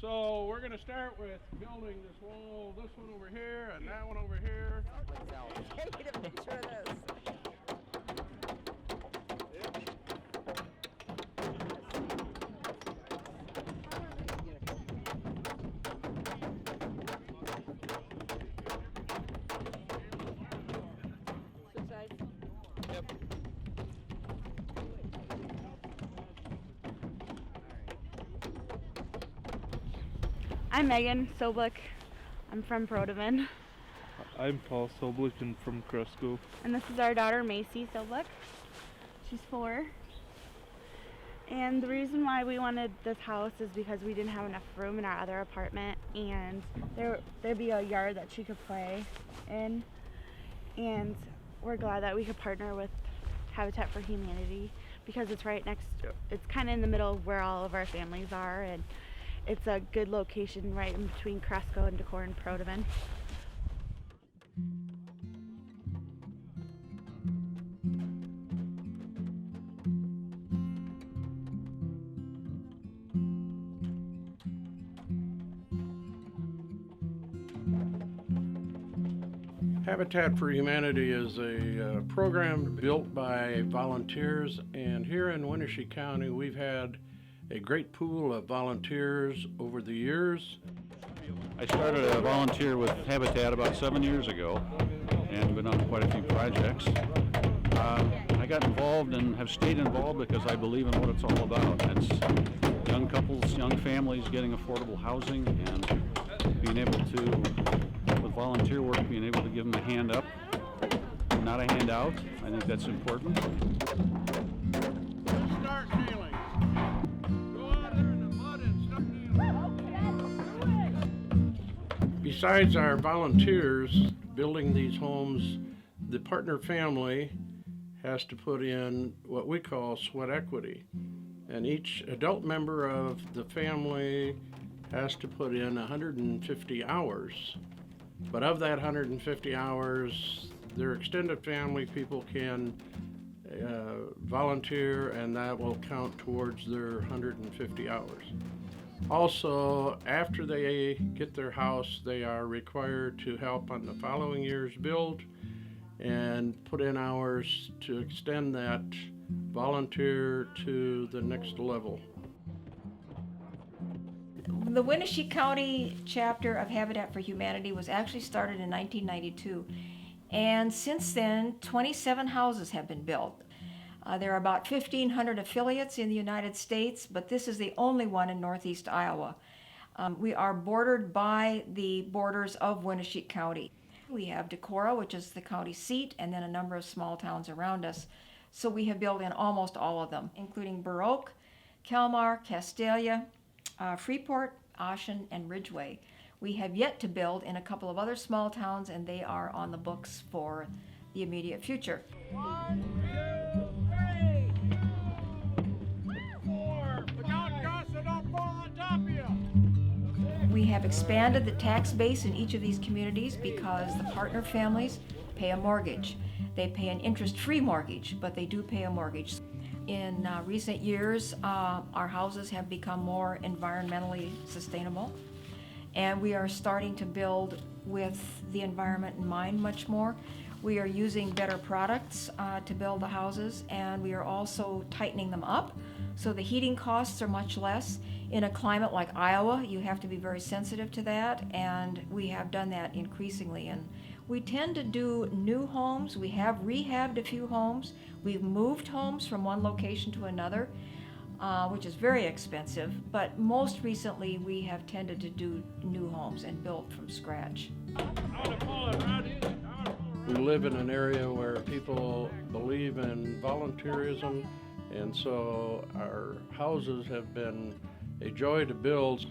So we're going to start with building this wall, this one over here and that one over here. Taking a picture of this. Yep. I'm Megan Soblik. I'm from Prodeman. I'm Paul Soblik and from Cresco. And this is our daughter Macy Soblik. She's 4. And the reason why we wanted this house is because we didn't have enough room in our other apartment, and there'd be a yard that she could play in. And we're glad that we could partner with Habitat for Humanity because it's right next, it's kind of in the middle of where all of our families are, and it's a good location right in between Cresco and Decorah and Prodeman. Habitat for Humanity is a program built by volunteers, and here in Winneshiek County we've had a great pool of volunteers over the years. I started a volunteer with Habitat about 7 years ago and been on quite a few projects. I got involved and have stayed involved because I believe in what it's all about. It's young couples, young families getting affordable housing and being able to, with volunteer work, being able to give them a hand up, not a hand out. I think that's important. Start kneeling. Go out there in the mud and start kneeling. Besides our volunteers building these homes, the partner family has to put in what we call sweat equity. And each adult member of the family has to put in 150 hours. But of that 150 hours, their extended family people can volunteer, and that will count towards their 150 hours. Also, after they get their house, they are required to help on the following year's build and put in hours to extend that volunteer to the next level. The Winneshiek County chapter of Habitat for Humanity was actually started in 1992, and since then 27 houses have been built. There are about 1,500 affiliates in the United States, but this is the only one in northeast Iowa. We are bordered by the borders of Winneshiek County. We have Decorah, which is the county seat, and then a number of small towns around us. So we have built in almost all of them, including Burr Oak, Kalmar, Castalia, Freeport, Ashen, and Ridgeway. We have yet to build in a couple of other small towns, and they are on the books for the immediate future. 1, 2, 3, 4. Look out, Gus, so don't fall on top of you. We have expanded the tax base in each of these communities because the partner families pay a mortgage. They pay an interest-free mortgage, but they do pay a mortgage. In recent years, our houses have become more environmentally sustainable, and we are starting to build with the environment in mind much more. We are using better products to build the houses, and we are also tightening them up, so the heating costs are much less. In a climate like Iowa, you have to be very sensitive to that, and we have done that increasingly. And we tend to do new homes. We have rehabbed a few homes. We've moved homes from one location to another, which is very expensive, but most recently we have tended to do new homes and build from scratch. We live in an area where people believe in volunteerism, and so our houses have been a joy to build.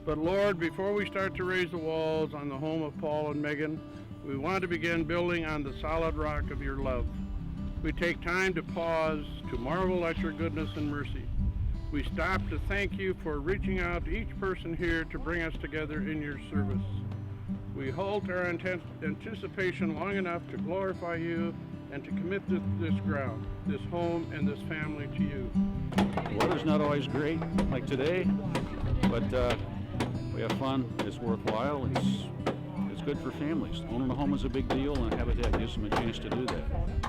But Lord, before we start to raise the walls on the home of Paul and Megan, we want to begin building on the solid rock of your love. We take time to pause, to marvel at your goodness and mercy. We stop to thank you for reaching out to each person here to bring us together in your service. We hold our anticipation long enough to glorify you and to commit this ground, this home, and this family to you. The weather's not always great, like today, but We have fun. It's worthwhile. It's good for families. Owning a home is a big deal, and Habitat gives them a chance to do that.